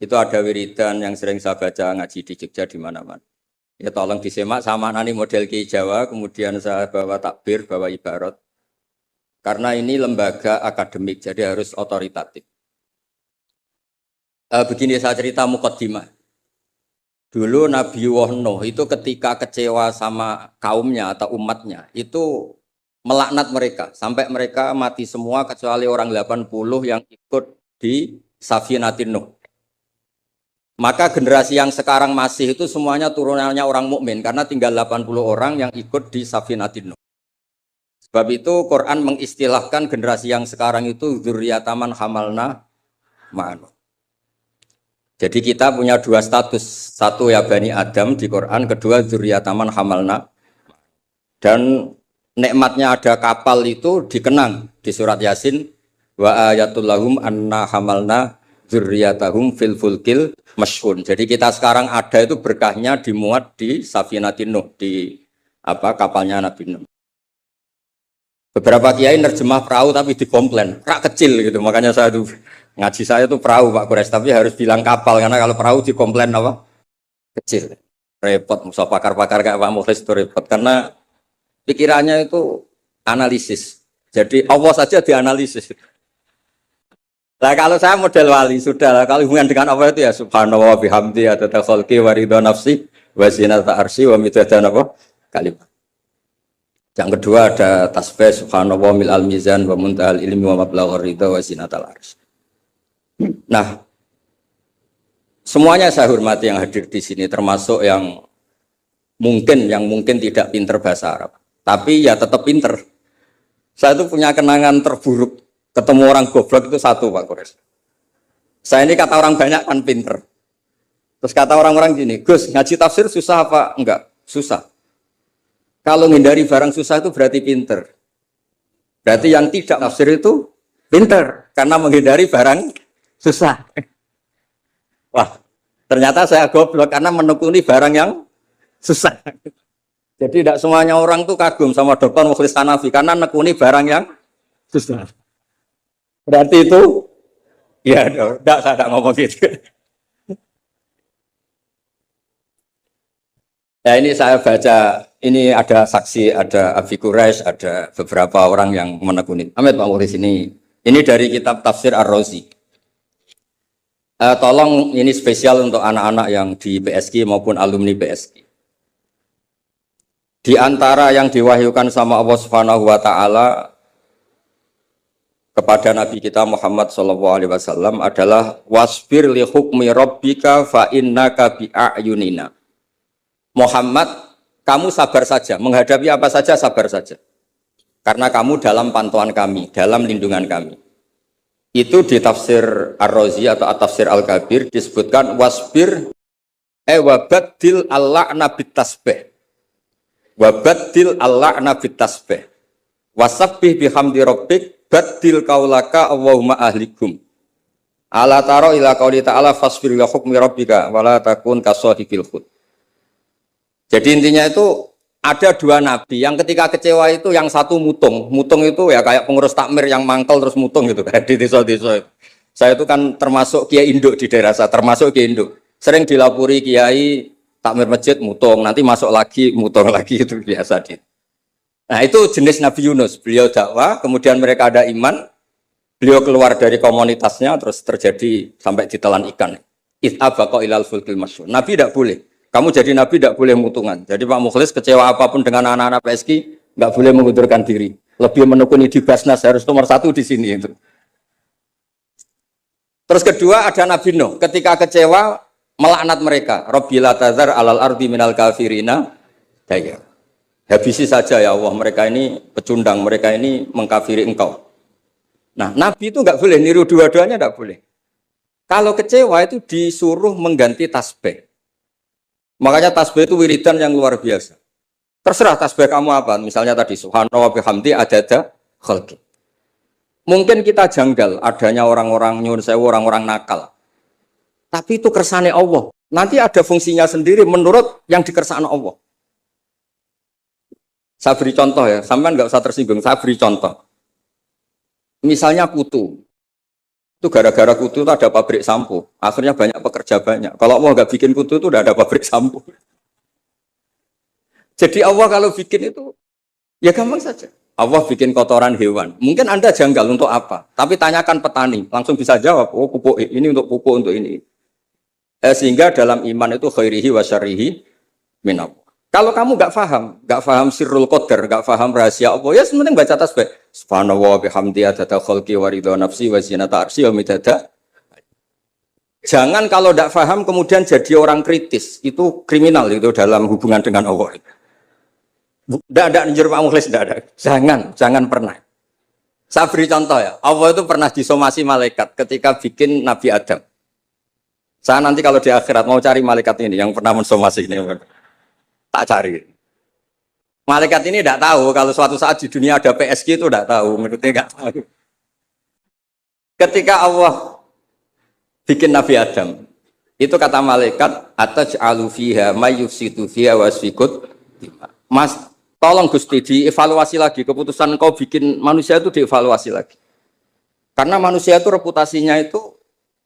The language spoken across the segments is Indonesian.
Itu ada wiridan yang sering saya baca ngaji di Jogja di mana-mana. Ya tolong disimak sama nani model Ki Jawa, kemudian saya bawa takbir, bawa ibarat. Karena ini lembaga akademik, jadi harus otoritatif. Begini saya cerita mukaddimah. Dulu Nabi Nuh itu ketika kecewa sama kaumnya atau umatnya, itu melaknat mereka. Sampai mereka mati semua kecuali orang 80 yang ikut di Safinatin Nuh. Maka generasi yang sekarang masih itu semuanya turunannya orang mukmin karena tinggal 80 orang yang ikut di Safinatin Nuh. Sebab itu Quran mengistilahkan generasi yang sekarang itu dzurriyyataman hamalna ma'an. Jadi kita punya dua status, satu ya Bani Adam di Quran, kedua dzurriyyataman hamalna. Dan nikmatnya ada kapal itu dikenang di surat Yasin, wa ayatul lahum anna hamalna dzurriyyatahum fil fulkil mashhun. Jadi kita sekarang ada itu berkahnya dimuat di Safinatin Nuh, di kapalnya Nabi Nuh. Beberapa kiai nerjemah perahu tapi dikomplain, rak kecil gitu. Makanya saya tuh ngaji saya tuh perahu Pak Kures, tapi harus bilang kapal karena kalau perahu dikomplain apa? Kecil. Repot, musa pakar-pakar kayak Pak Mukhlis itu repot karena pikirannya itu analisis. Jadi Allah saja dianalisis. Nah kalau saya model wali sudah lah, kalau hubungan dengan Allah itu ya subhanallah bihamdi atata khalqi wa ridha nafsi wa zinata arsy wa midada apa? Kalimat. Yang kedua ada tasbih subhanallah mil al mizan wa muntahal ilmi wa mablaghur ridha wa zinatal arsy. Nah, semuanya saya hormati yang hadir di sini, termasuk yang mungkin tidak pinter bahasa Arab, tapi ya tetap pinter. Saya itu punya kenangan terburuk ketemu orang goblok itu satu Pak Kores. Saya ini kata orang banyak kan pinter. Terus kata orang-orang gini, Gus ngaji tafsir susah apa? Enggak, susah. Kalau menghindari barang susah itu berarti pinter. Berarti yang tidak tafsir itu pinter karena menghindari barang susah. Wah, ternyata saya goblok karena menekuni barang yang susah. Jadi tidak semuanya orang tuh kagum sama Dr. Mukhlis Hanafi karena menekuni barang yang susah. Berarti itu, ya enggak, saya tidak ngomong gitu. Ya ini saya baca, ini ada saksi, ada Abi Quraisy, ada beberapa orang yang menekuni. Amit Pak Mukhlis ini dari kitab Tafsir Ar-Razi. Tolong ini spesial untuk anak-anak yang di PSQ maupun alumni PSQ. Di antara yang diwahyukan sama Allah Subhanahu wa taala kepada Nabi kita Muhammad sallallahu alaihi wasallam adalah wasbir li hukmi rabbika fa innaka bi a'yunina. Muhammad, kamu sabar saja, menghadapi apa saja sabar saja. Karena kamu dalam pantauan kami, dalam lindungan kami. Itu di tafsir Ar-Razi atau At-Tafsir Al-Kabir disebutkan wasbir wabaddil al-la'na bit-tasbih. Wabaddil al-la'na bit-tasbih. Wasabbih bihamdi rabbik baddil qaulaka Allahumma ahlikum. Ala taro ila qauli ta'ala fasbir li hukmi rabbika wala takun kasahibil khut. Jadi intinya itu ada dua nabi yang ketika kecewa itu yang satu mutung itu ya kayak pengurus takmir yang mangkel terus mutung gitu kayak di desa-desa itu. Saya itu kan termasuk kiai induk di daerah saya, termasuk kiai induk. Sering dilapuri kiai takmir masjid mutung, nanti masuk lagi mutung lagi itu biasa di. Nah itu jenis Nabi Yunus, beliau dakwah, kemudian mereka ada iman, beliau keluar dari komunitasnya terus terjadi sampai ditelan ikan. It'abaqa ilal fulkil masyhur. Nabi tidak boleh. Kamu jadi nabi tidak boleh mutungan. Jadi Pak Mukhlis kecewa apapun dengan anak-anak PSQ nggak boleh mengundurkan diri. Lebih menekuni di Basnas harus nomor satu di sini itu. Terus kedua ada Nabi Nuh. Ketika kecewa melaknat mereka. Rabbila tazar alal ardi minal kafirina daya. Habisi saja ya Allah. Mereka ini pecundang. Mereka ini mengkafiri engkau. Nah Nabi itu nggak boleh niru dua-duanya nggak boleh. Kalau kecewa itu disuruh mengganti tasbih. Makanya tasbih itu wiridan yang luar biasa. Terserah tasbih kamu apa. Misalnya tadi subhanallah bihamdi adada khalqi. Mungkin kita janggal adanya orang-orang nyuwun sewu, orang-orang nakal. Tapi itu kersane Allah. Nanti ada fungsinya sendiri menurut yang dikersane Allah. Saya beri contoh ya, sampean nggak usah tersinggung. Saya beri contoh. Misalnya kutu. Itu gara-gara kutu itu ada pabrik sampo. Akhirnya banyak pekerja banyak. Kalau mau nggak bikin kutu itu udah ada pabrik sampo. Jadi Allah kalau bikin itu ya gampang saja. Allah bikin kotoran hewan. Mungkin Anda janggal untuk apa? Tapi tanyakan petani, langsung bisa jawab. Oh, pupuk ini untuk pupuk untuk ini. Sehingga dalam iman itu khairihi wa syarrihi minallah. Kalau kamu nggak paham sirrul qadar, nggak paham rahasia Allah, ya sementing baca tasbih. Subhanallah bihamdi adada khalqi wa ridha nafsi wa zinata arsy wa midada. Jangan kalau nggak paham kemudian jadi orang kritis. Itu kriminal itu dalam hubungan dengan Allah. Tidak ada njur Pak Mukhlis, tidak ada. Jangan pernah. Saya beri contoh ya. Allah itu pernah disomasi malaikat ketika bikin Nabi Adam. Saya nanti kalau di akhirat mau cari malaikat ini yang pernah mensomasi ini, tak cari. Malaikat ini tidak tahu kalau suatu saat di dunia ada PSG itu tidak tahu, menurutnya nggak tahu. Ketika Allah bikin Nabi Adam, itu kata malaikat, ataj'alu fiha may yufsidu fiha wasfikut. Mas, tolong Gusti dievaluasi lagi keputusan kau bikin manusia itu dievaluasi lagi. Karena manusia itu reputasinya itu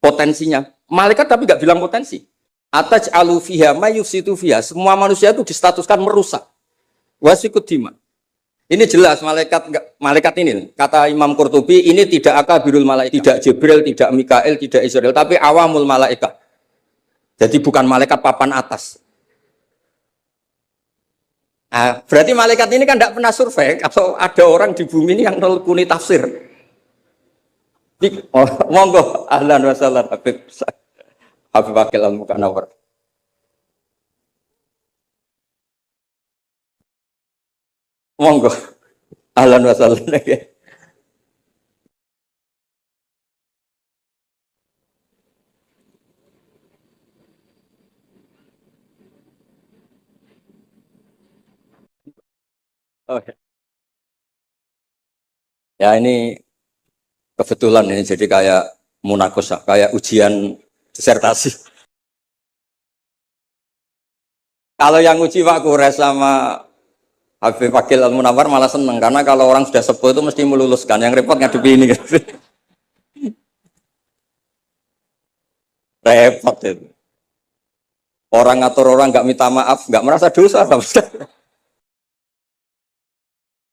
potensinya. Malaikat tapi nggak bilang potensi. Ataj'alu fiha may yufsidu fiha. Semua manusia itu distatuskan merusak. Wasfikut dima. Ini jelas malaikat ini kata Imam Qurtubi ini tidak akabirul malaikat, tidak Jibril, tidak Mikael, tidak Israel, tapi awamul malaikat. Jadi bukan malaikat papan atas. Nah, berarti malaikat ini kan tidak pernah survei atau ada orang di bumi ini yang nelkuni tafsir. Oh, monggo ahlan wa sahlan Habib Akil Al-Mukanawar. Monggo ahlan wa sahlan ya. Oke. Ya ini kebetulan ini jadi kayak munakosah, kayak ujian disertasi. Kalau yang uji Pak Kures sama Habib Akil Al-Munawar malah seneng karena kalau orang sudah sepuh itu mesti meluluskan. Yang repot ngadepi ini. Repot itu. Orang ngatur orang nggak minta maaf, nggak merasa dosa.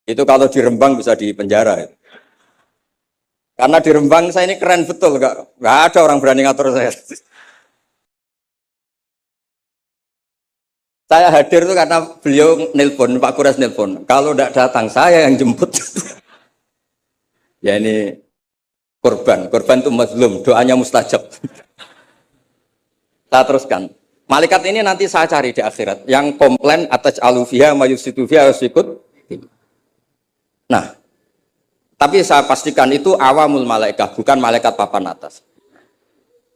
Itu kalau di Rembang bisa di penjara. Itu. Karena di Rembang saya ini keren betul, nggak ada orang berani ngatur saya. Saya hadir itu karena beliau nelpon, Pak Kures nelpon. Kalau tidak datang saya yang jemput. Ya ini korban itu mazlum, doanya mustajab. Saya teruskan. Malaikat ini nanti saya cari di akhirat. Yang komplain atas alufiyah, mayusitu fiha, sikut. Nah, tapi saya pastikan itu awamul malaikat, bukan malaikat papan atas.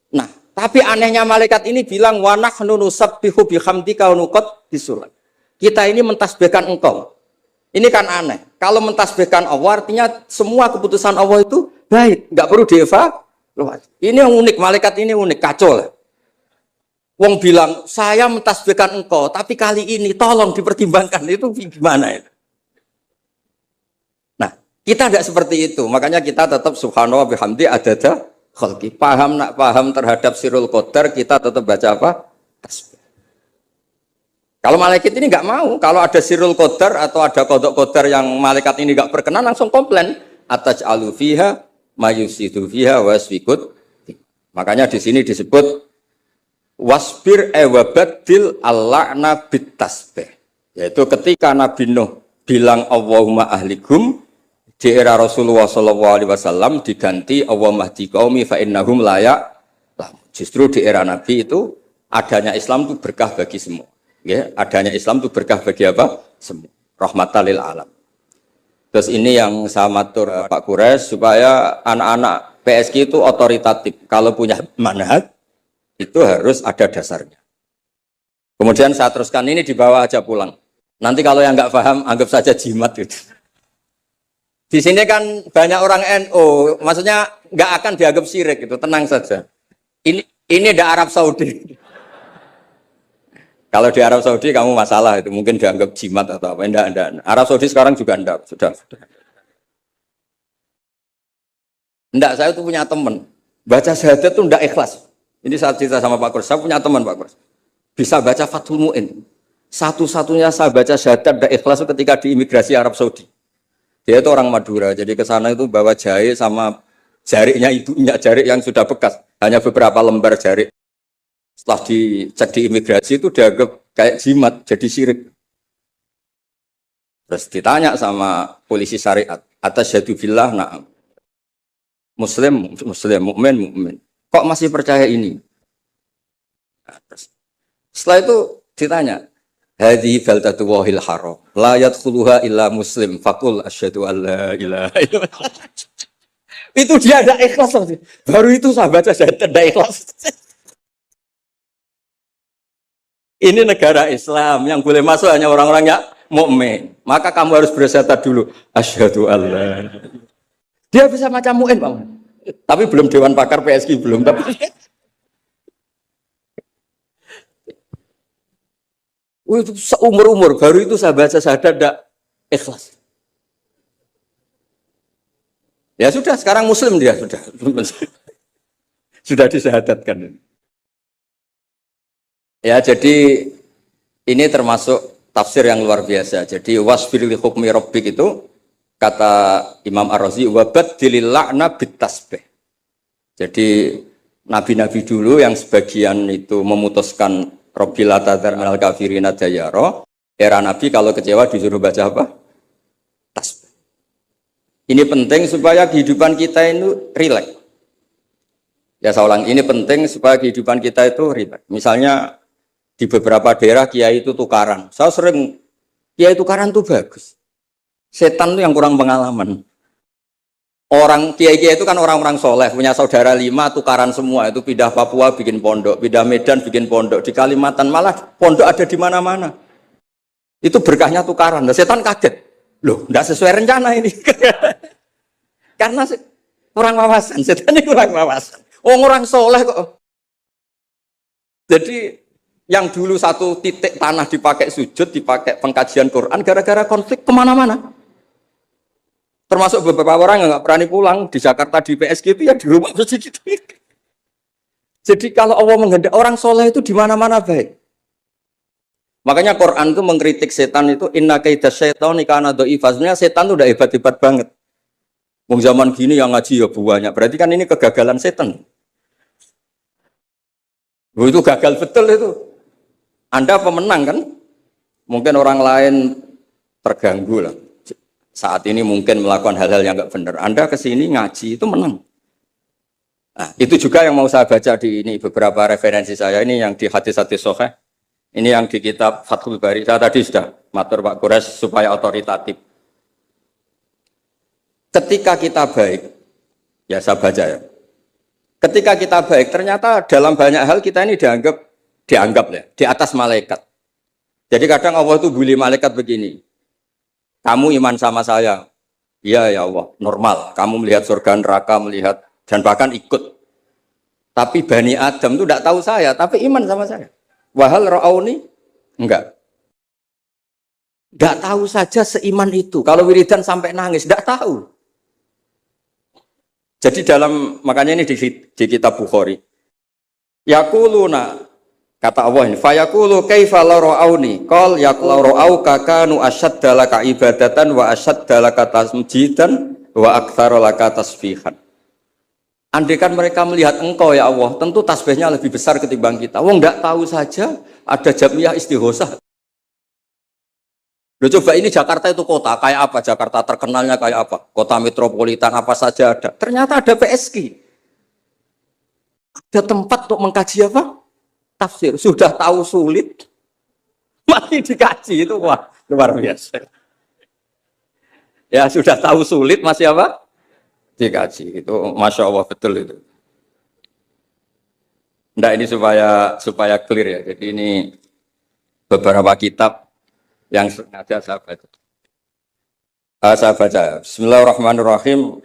Nah, tapi anehnya malaikat ini bilang wa nahnu nusabbihu bihamdika wa nuqaddisulah. Kita ini mentasbihkan engkau. Ini kan aneh. Kalau mentasbihkan Allah artinya semua keputusan Allah itu baik, enggak perlu dievaluasi. Ini yang unik, malaikat ini unik, kacau lah. Wong bilang, saya mentasbihkan engkau, tapi kali ini tolong dipertimbangkan. Itu gimana itu? Nah, kita tidak seperti itu. Makanya kita tetap subhanallah bihamdi adada khalqi. Paham terhadap sirul qadar, kita tetap baca apa? Tasbih. Kalau malaikat ini nggak mau, kalau ada sirul qadar atau ada kodok qadar yang malaikat ini nggak berkenan, langsung komplain. Ataj'alu fiha mayusidu fiha wasfikut. Makanya di sini disebut wasbir ewabadil al-la'na bit tasbih. Yaitu ketika Nabi Nuh bilang Allahumma ahlikum di era Rasulullah SAW diganti Allahumma hdi qaumi fa innahum layak. Justru di era Nabi itu adanya Islam itu berkah bagi semua. Ya, adanya Islam itu berkah bagi apa? Semua. Rahmatan lil alam. Terus ini yang saya matur Pak Kures supaya anak-anak PSG itu otoritatif. Kalau punya manhaj itu harus ada dasarnya. Kemudian saya teruskan ini dibawa aja pulang. Nanti kalau yang nggak paham anggap saja jimat gitu. Di sini kan banyak orang NU, maksudnya nggak akan dianggap syirik itu, tenang saja. Ini ada Arab Saudi. Kalau di Arab Saudi kamu masalah itu, mungkin dianggap jimat atau apa? Enggak. Arab Saudi sekarang juga enggak, sudah. Enggak, saya tuh punya teman. Baca syahadat itu ndak ikhlas. Ini saat cerita sama Pak Kurs. Saya punya teman Pak Kurs. Bisa baca Fathul Mu'in. Satu-satunya saya baca syahadat ndak ikhlas itu ketika di imigrasi Arab Saudi. Dia itu orang Madura. Jadi ke sana itu bawa jahe sama jariknya ibunya, jarik yang sudah bekas. Hanya beberapa lembar jarik. Setelah dicek di imigrasi itu dianggap kayak jimat, jadi syirik. Terus ditanya sama polisi syariat, atas syahadu billah, na'am. Muslim, mukmin, mukmin. Kok masih percaya ini? Nah, terus, setelah itu ditanya, hadhi baldatu wahil haram, la yadkhuluha illa muslim, faqul asyhadu an la ilaha illallah. Itu dia ada ikhlas. Baru itu saya baca syahadat ada ikhlas. Ini negara Islam yang boleh masuk hanya orang-orang yang mukmin. Maka kamu harus bersyahadat dulu. Asyhadu alla. Dia bisa macam mu'in, Pak. Tapi belum Dewan Pakar PSG belum. Tapi itu seumur-umur baru itu saya baca syahadat ada ikhlas. Ya sudah, sekarang Muslim dia sudah. Sudah disyahadatkan. Ya, jadi ini termasuk tafsir yang luar biasa. Jadi wasfir li hukmi rabbik itu kata Imam Ar-Razi wa badilil la'na bitasbih. Jadi nabi-nabi dulu yang sebagian itu memutuskan rabbil atadzar minal kafirina dayara, era nabi kalau kecewa disuruh baca apa? Tasbih. Ini penting supaya kehidupan kita itu rileks. Ya saya ulang, ini penting supaya kehidupan kita itu rileks. Misalnya di beberapa daerah kiai itu tukaran. Saya sering kiai tukaran itu bagus. Setan itu yang kurang pengalaman. Orang kiai-kiai itu kan orang-orang soleh, punya saudara 5 tukaran semua. Itu pindah Papua bikin pondok, pindah Medan bikin pondok, di Kalimantan malah pondok ada di mana-mana. Itu berkahnya tukaran. Nah, setan kaget. Loh, enggak sesuai rencana ini. Karena kurang wawasan, setan ini kurang wawasan. Orang soleh kok. Jadi yang dulu satu titik tanah dipakai sujud, dipakai pengkajian Quran, gara-gara konflik kemana-mana. Termasuk beberapa orang yang nggak berani pulang di Jakarta di PSG itu ya di rumah masjid gitu. Jadi kalau Allah menghendaki orang soleh itu di mana-mana baik. Makanya Quran itu mengkritik setan itu inna kaidas syaitani kana dha'ifa. Sebenarnya setan itu udah hebat-hebat banget. Wong zaman gini yang ngaji ya banyak. Berarti kan ini kegagalan setan. Itu gagal betul itu. Anda pemenang kan? Mungkin orang lain terganggu lah. Saat ini mungkin melakukan hal-hal yang enggak benar. Anda kesini ngaji itu menang. Nah, itu juga yang mau saya baca di ini beberapa referensi saya ini yang di hadis-hadis sahih. Ini yang di kitab Fathul Bari. Saya tadi sudah matur Pak Kures supaya otoritatif. Ketika kita baik, ya saya baca ya. Ketika kita baik, ternyata dalam banyak hal kita ini dianggap ya, di atas malaikat. Jadi kadang Allah itu bully malaikat begini. Kamu iman sama saya. Iya ya Allah, normal. Kamu melihat surga neraka, melihat dan bahkan ikut. Tapi Bani Adam itu tidak tahu saya, tapi iman sama saya. Wahal ra'auni? Enggak. Enggak tahu saja seiman itu. Kalau wiridan sampai nangis, enggak tahu. Jadi makanya ini di kitab Bukhari. Yaquluna, kata Allah ini, fayaqulu kaifa la ra'auni? Qal yaqulu ra'auka kanu ashadda laka ibadatan wa ashadda laka tasjidan wa aktsara laka tasbihan. Andaikan mereka melihat engkau ya Allah, tentu tasbihnya lebih besar ketimbang kita. Wong enggak tahu saja ada jamiah istighosah. Loh, coba ini Jakarta itu kota, kayak apa? Jakarta terkenalnya kayak apa? Kota metropolitan apa saja ada. Ternyata ada PSG. Ada tempat untuk mengkaji apa? Tafsir. Sudah tahu sulit, masih dikaji itu wah luar biasa. Ya sudah tahu sulit masih apa? Dikaji. Itu Masya Allah betul itu. Nah ini supaya clear ya. Jadi ini beberapa kitab yang sengaja saya baca. Saya baca. Bismillahirrahmanirrahim.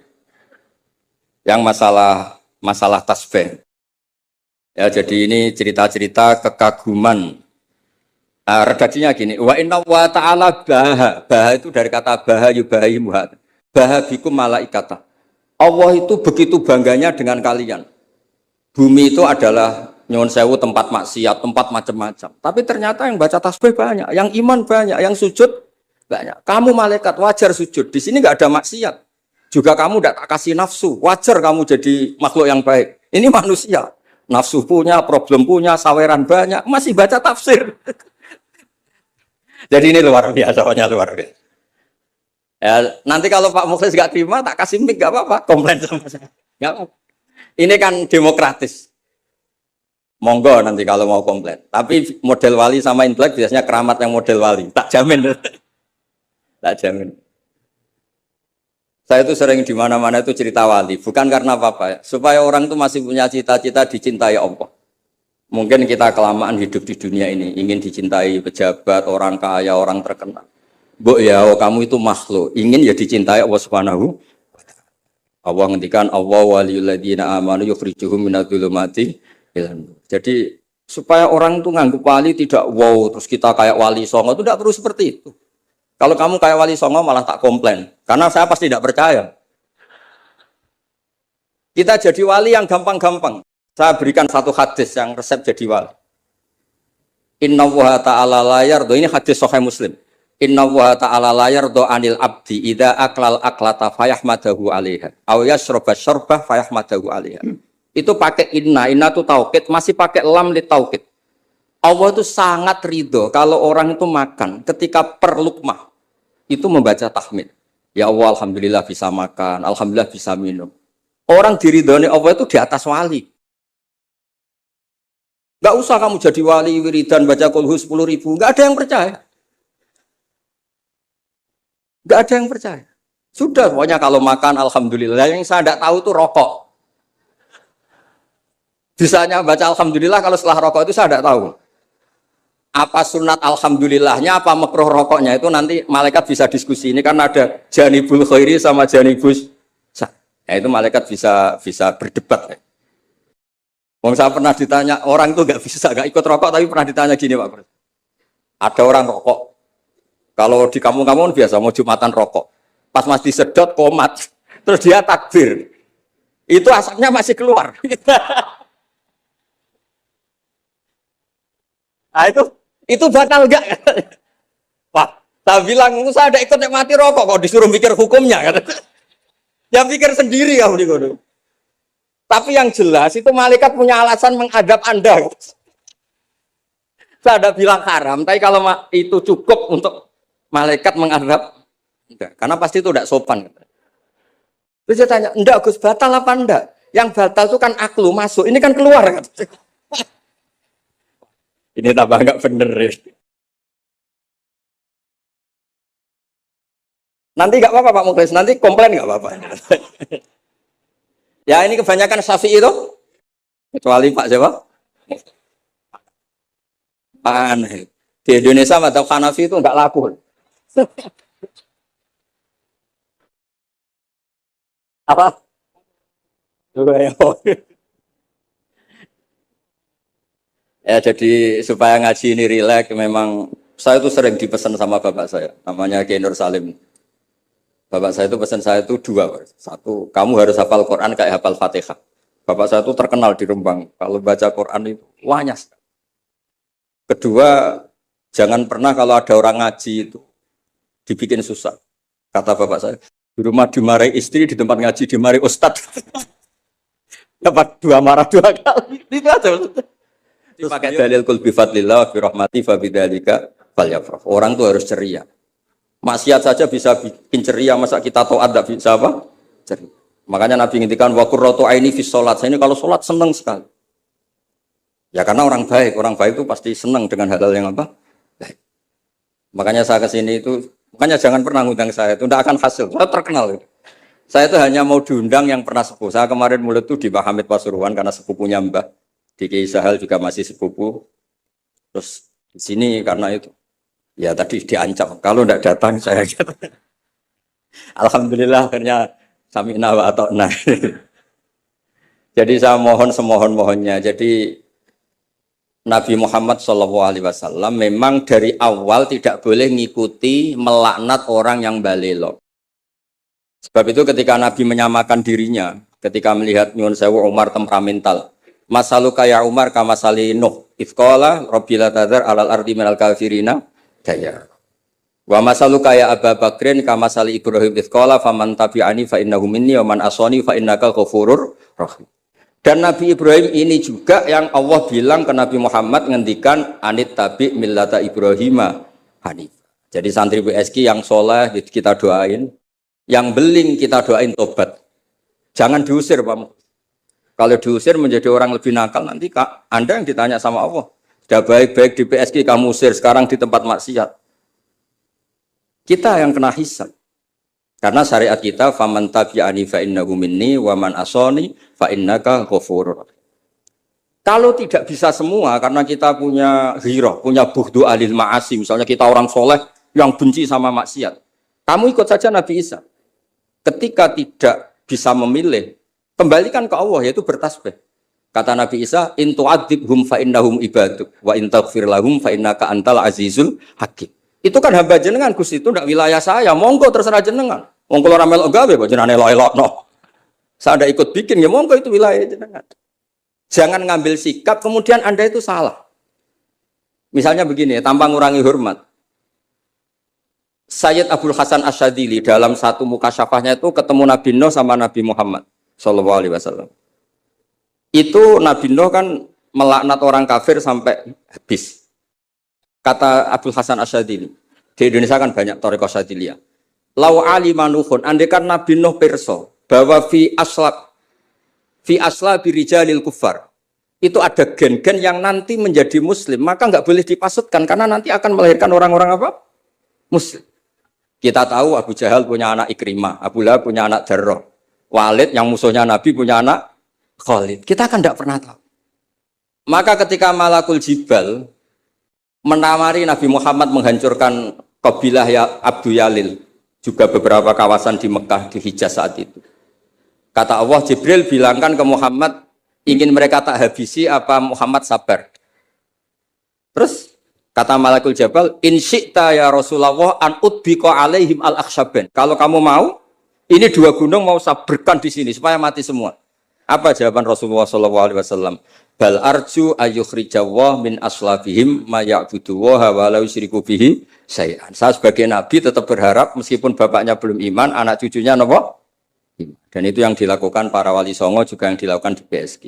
Yang masalah tasbih. Ya jadi ini cerita-cerita kekaguman. Redaksinya gini. Wa inna wa ta'ala baha. Baha itu dari kata baha yubahi muhat. Baha bikum malaikata. Allah itu begitu bangganya dengan kalian. bumi itu adalah nyuwun sewu tempat maksiat, tempat macam-macam. Tapi ternyata yang baca tasbih banyak, yang iman banyak, yang sujud banyak. Kamu malaikat wajar sujud. Di sini nggak ada maksiat. Juga kamu tidak tak kasih nafsu. Wajar kamu jadi makhluk yang baik. Ini manusia. Nafsu punya, problem punya, saweran banyak. Masih baca tafsir. Jadi ini luar biasa, luar biasa. Ya, nanti kalau Pak Mukhlis nggak terima, tak kasih mic nggak apa-apa. Komplain sama saya. Nggak apa-apa. Ini kan demokratis. Monggo nanti kalau mau komplain. Tapi model wali sama intelek biasanya keramat yang model wali. Tak jamin. Tak jamin. Saya itu sering di mana-mana itu cerita wali. Bukan karena apa-apa ya. Supaya orang itu masih punya cita-cita dicintai Allah. Mungkin kita kelamaan hidup di dunia ini. Ingin dicintai pejabat, orang kaya, orang terkenal. Bu ya, kamu itu makhluk. Ingin ya dicintai Allah Subhanahu. Allah ngendikan Allah waliyul ladzina amanu yukhrijuhum minadz-dzulumati ilan. Jadi supaya orang itu nganggap wali tidak wow terus kita kayak wali songo itu tidak perlu seperti itu. Kalau kamu kayak wali songo malah tak komplain karena saya pasti tidak percaya. Kita jadi wali yang gampang-gampang. Saya berikan satu hadis yang resep jadi wali. Inna wa ta'ala la yardo, ini hadis Sahih Muslim. Inna wa ta'ala la yardo anil abdi idza aklal aklata fayahmadahu 'alaiha aw yashraба syarbah fayahmadahu 'alaiha. Itu pakai inna itu taukid, masih pakai lam li taukid. Allah itu sangat ridho kalau orang itu makan ketika per lukmah itu membaca tahmid. Ya Allah, alhamdulillah bisa makan, alhamdulillah bisa minum. Orang diridhoni Allah itu di atas wali. Gak usah kamu jadi wali wiridan baca kulhu 10.000, gak ada yang percaya. Gak ada yang percaya. Sudah, pokoknya kalau makan alhamdulillah. Yang saya tidak tahu itu rokok. Bisanya baca alhamdulillah kalau setelah rokok itu saya tidak tahu. Apa sunat alhamdulillahnya, apa makruh rokoknya itu nanti malaikat bisa diskusi. Ini kan ada janibul khairi sama janibus. Ya itu malaikat bisa berdebat. Wong saya pernah ditanya, orang itu nggak ikut rokok, tapi pernah ditanya gini Pak. Ada orang rokok. Kalau di kampung-kampung biasa mau Jumatan rokok. Pas mas disedot komat, terus dia takbir. Itu asapnya masih keluar. Nah itu batal enggak? Wah, saya bilang saya ada ikut mati rokok kok disuruh mikir hukumnya kan? Ya pikir sendiri ya udah. Tapi yang jelas itu malaikat punya alasan menghadap Anda. Saya ada bilang haram, tapi kalau itu cukup untuk malaikat menghadap enggak, karena pasti itu tidak sopan. Terus saya tanya, enggak Gus, batal apa enggak? Yang batal itu kan aklu masuk, ini kan keluar. Ini tambah enggak bener ya. Nanti enggak apa-apa Pak Mukhlis, nanti komplain enggak apa-apa. Ya ini kebanyakan Syafi'i itu, kecuali Pak siapa? Aneh. Di Indonesia madzhab Hanafi itu enggak laku. Apa? Ya jadi supaya ngaji ini rileks, memang saya itu sering dipesan sama bapak saya, namanya Kiai Nur Salim. Bapak saya itu pesan saya itu dua. Satu, kamu harus hafal Quran kayak hafal Fatihah. Bapak saya itu terkenal di Rembang, kalau baca Quran itu wanyas. Kedua, jangan pernah kalau ada orang ngaji itu dibikin susah. Kata bapak saya, di rumah dimarahi istri, di tempat ngaji dimarahi ustadz. Dapat dua marah dua kali. Itu aja. Dipakai dalil kul bi fadlillah fi rahmati fa bidzalika falyafrah. Orang tuh harus ceria. Maksiat saja bisa bikin ceria, masa kita taat enggak bisa apa? Ceria. Makanya Nabi ngintikan wa qurratu aini fi sholat. Saya ini kalau sholat senang sekali. Ya karena orang baik itu pasti senang dengan hal-hal yang apa? Baik. Makanya saya ke sini itu, makanya jangan pernah ngundang saya, itu tidak akan hasil. Saya terkenal. Saya itu hanya mau diundang yang pernah sepuh. Saya kemarin mulut itu di Pak Hamid Pasuruan karena sepupunya Mbah. Di Kiai Sahal juga masih sepupu. Terus di sini karena itu. Ya tadi diancam. Kalau tidak datang saya kata. Alhamdulillah akhirnya sami'na wa ata'na. Jadi saya mohon semohon-mohonnya. Jadi Nabi Muhammad SAW memang dari awal tidak boleh ngikuti melaknat orang yang balelo. Sebab itu ketika Nabi menyamakan dirinya, ketika melihat Nyun Sewu Umar temperamental, Masaluka ya Umar kamasali Nuh ifqala rabbil tadzar alal ardi minal kafirina daya. Wa masaluka ya Abu Bakrin kamasali Ibrahim ifqala faman tabi'ani fa innahu minni wa man asani fa innaka ghafurur rahim. Dan Nabi Ibrahim ini juga yang Allah bilang ke Nabi Muhammad ngendikan anit tabi millata Ibrahima hanif. Jadi santri BSK yang soleh kita doain, yang beling kita doain tobat. Jangan diusir Pak. Kalau diusir menjadi orang lebih nakal nanti Anda yang ditanya sama Allah. Sudah baik-baik di BSK kamu usir, sekarang di tempat maksiat. Kita yang kena hisab. Karena syariat kita faman tabi'ani fa innahu minni wa man asani fa innaka ghafurur. Kalau tidak bisa semua karena kita punya ghirah, punya bughdu alil ma'asi, misalnya kita orang soleh yang benci sama maksiat. Kamu ikut saja Nabi Isa. Ketika tidak bisa memilih, kembalikan ke Allah, yaitu bertasbih. Kata Nabi Isa, in tu'adzibhum fa innahum ibaduk wa in taghfir lahum fa innaka antal azizul hakim. Itu kan hamba jenengan, Gus, itu tidak wilayah saya. Monggo terserah jenengan. Monggo ora melok gawe kok jenengan elok-elokno. Saya ada ikut bikin ya monggo itu wilayah jenengan. Jangan ngambil sikap kemudian Anda itu salah. Misalnya begini, tanpa ngurangi hormat. Sayyid Abdul Hasan Asyadili dalam satu mukasyafahnya itu ketemu Nabi Nuh sama Nabi Muhammad sallallahu alaihi wasallam. Itu Nabi Nuh kan melaknat orang kafir sampai habis. Kata Abdul Hasan Asyadili, di Indonesia kan banyak thariqah Asyadiliyah. Lau alima Nuhun, andekan Nabi Nuh pirsa bahwa fi asla birijalil kufar. Itu ada gen-gen yang nanti menjadi muslim, maka nggak boleh dipasutkan karena nanti akan melahirkan orang-orang apa? Muslim. Kita tahu Abu Jahal punya anak Ikrimah, Abu Lahab punya anak Jarrah, Walid yang musuhnya Nabi punya anak Khalid. Kita kan tidak pernah tahu. Maka ketika Malakul Jibal menamari Nabi Muhammad menghancurkan kabilah ya Abdu Yalil, juga beberapa kawasan di Mekah, di Hijaz saat itu. Kata Allah, Jibril bilangkan ke Muhammad, ingin mereka tak habisi apa Muhammad sabar. Terus kata Malakul Jabal, in syi'ta ya Rasulullah an udbiqa alaihim al-akhsyaban. Kalau kamu mau, ini dua gunung mau sabarkan di sini supaya mati semua. Apa jawaban Rasulullah SAW? Bal arju ayyukhrijawah min aslafihim ma ya'budu wa la yusyriku bihi syai'an. Saya sebagai nabi tetap berharap meskipun bapaknya belum iman, anak cucunya napa? Dan itu yang dilakukan para wali songo, juga yang dilakukan di BSK.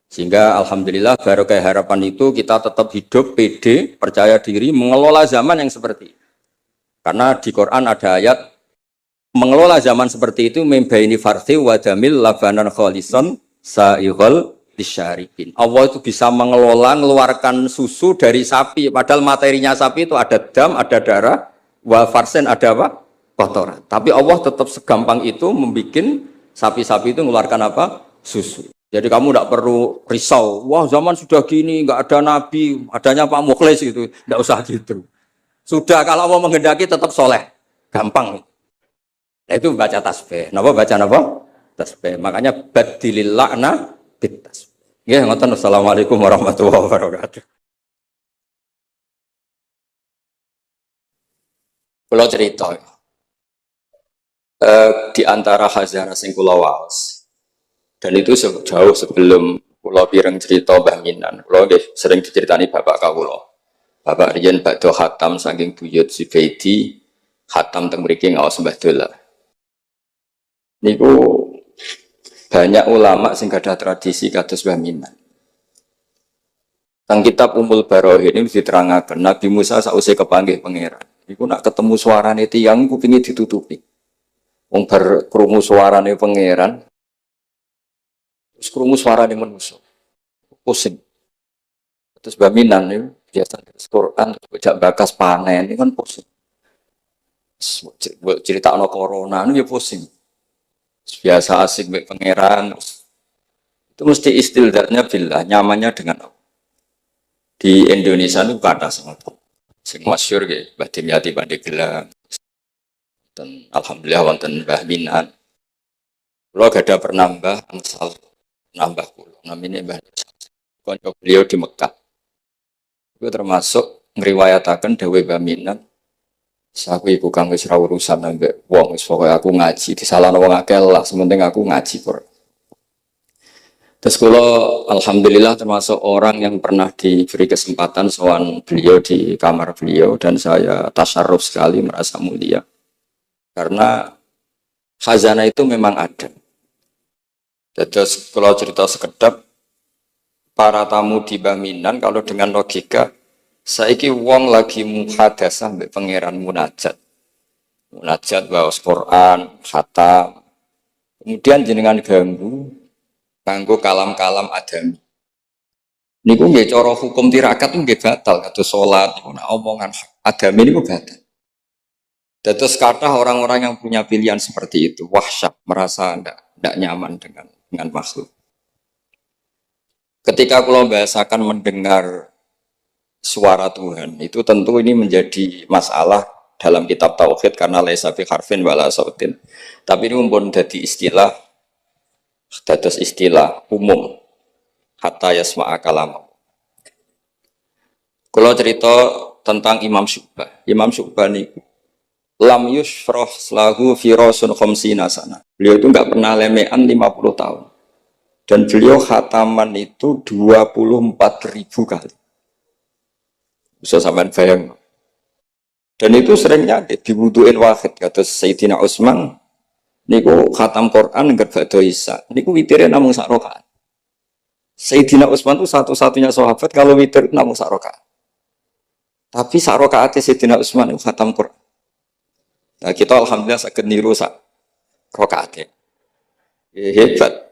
Sehingga alhamdulillah barokah harapan itu kita tetap hidup pede, percaya diri, mengelola zaman yang seperti ini. Karena di Quran ada ayat mengelola zaman seperti itu membaini farthi wa damil labanan khalisan sa'ighal disyarikin. Allah itu bisa mengelola, mengeluarkan susu dari sapi, padahal materinya sapi itu ada dam, ada darah, wa farsen ada apa? Kotoran. Tapi Allah tetap segampang itu membuat sapi-sapi itu mengeluarkan apa? Susu. Jadi kamu tidak perlu risau, wah zaman sudah gini, nggak ada nabi, adanya Pak Mukhlis gitu, tidak usah gitu. Sudah kalau mau menghendaki tetap soleh, gampang. Nah, itu baca tasbih. Napa baca napa? Tasbih. Makanya badilil la'na bit tasbih. Ya, ngoten. Assalamualaikum warahmatullahi wabarakatuh. Kalau cerita di antara khazanah sing kula waos. Dan itu jauh sebelum kula pireng cerita Mbah Minan. Kula sering diceritani bapak kawula. Bapak riyen badhe khatam saking buyut Zubaidi, khatam teng mriki ngaos Mbah Dola. Niku banyak ulama sing gadah tradisi kados Mbah Minan. Teng kitab Ummul Barohin ini diterangaken Nabi Musa sausé kepanggih pangeran. Iku nak ketemu suarane tiyang kupinge ditutupi. Wong bar krungu suarane pangeran, terus krungu suarane manusa. Pusing. Terus Mbah Minan niku biasa Quran bocah bakas panen ini kan pusing. Cerita ana corona niku ya pusing. Biasa asik mbek pangeran. Itu mesti istildarnya billah, nyamannya dengan Allah. Di Indonesia itu kata sangat sing masyhur nggih Mbah Dimyati Pandeglang. Dan alhamdulillah wonten Mbah Minan. Kula gadah pernambah angsal nambah kula namine Mbah kanca beliau di Mekah. Itu termasuk ngriwayataken dawuh Mbah Minan. Aku iku kang wis ra urusan ambek wong, wis pokoke aku ngaji, disalahno wong akeh lah, sementing aku ngaji kok. Terus kalau alhamdulillah termasuk orang yang pernah diberi kesempatan soal beliau di kamar beliau dan saya tasyarruf sekali merasa mulia karena khazanah itu memang ada. Terus kalau cerita sekedap para tamu di Baminan kalau dengan logika saiki wong lagi muhadasah mbek pangeran munajat. Munajat waos Quran, khatam. Kemudian jenengan ganggu kalam-kalam adami. Niku nggih cara hukum tirakat nggih batal kados salat, nek omongan agami niku batal. Terus kata orang-orang yang punya pilihan seperti itu, wahsyat, merasa tidak nyaman dengan makhluk. Ketika kalau bahasakan mendengar suara Tuhan, itu tentu ini menjadi masalah dalam kitab Tauhid karena laisa fi harfin wala sautin. Tapi ini mumpun jadi istilah, status istilah umum. Hatta yasma'a kalam. Kalau cerita tentang Imam Syu'bah ini lam yusfroh lahu firosun khomsina sana. Beliau itu nggak pernah lemean 50 tahun. Dan beliau khataman itu 24.000 kali. Bisa sampean bayang. Dan itu seringnya diwuduin wahid. Kata Sayyidina Utsman, niku khatam Quran nggak ba'da Isya. Niku witirnya namung sak rakaat. Sayyidina Utsman itu satu-satunya sahabat kalau witir namung sak rakaat. Tapi sak rakaatnya Sayyidina Utsman itu khatam Quran. Nah, kita alhamdulillah saged niru sak rakaatnya. Hebat.